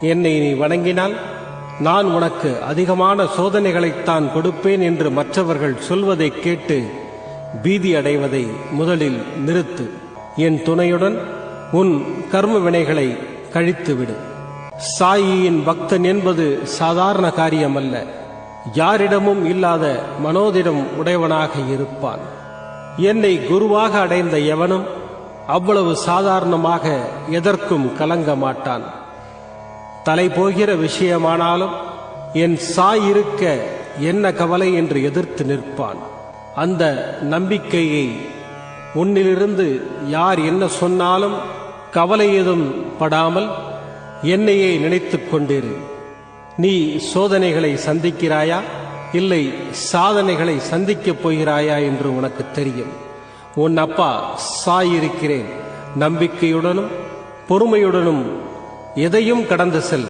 என்னை நீ வணங்கினால் நான் உனக்கு அதிகமான சோதனைகளைத்தான் கொடுப்பேன் என்று மற்றவர்கள் சொல்வதைக் கேட்டு பீதி அடைவதை முதலில் நிறுத்து. என் துணையுடன் உன் கர்ம வினைகளை கழித்துவிடு. சாயியின் பக்தன் என்பது சாதாரண காரியமல்ல. யாரிடமும் இல்லாத மனோதிடம் உடையவனாக இருப்பான். என்னை குருவாக அடைந்த எவனும் அவ்வளவு சாதாரணமாக எதற்கும் கலங்க மாட்டான். தலை போகிற விஷயமானாலும் என் சாய் இருக்க என்ன கவலை என்று எதிர்த்து நிற்பான். அந்த நம்பிக்கையை உன்னிலிருந்து யார் என்ன சொன்னாலும் கவலை ஏதும் படாமல் என்னையே நினைத்துக் கொண்டிரு. நீ சோதனைகளை சந்திக்கிறாயா இல்லை சாதனைகளை சந்திக்கப் போகிறாயா என்று உனக்கு தெரியும். உன் அப்பா சாய் இருக்கிறேன். நம்பிக்கையுடனும் பொறுமையுடனும் எதையும் கடந்து செல்.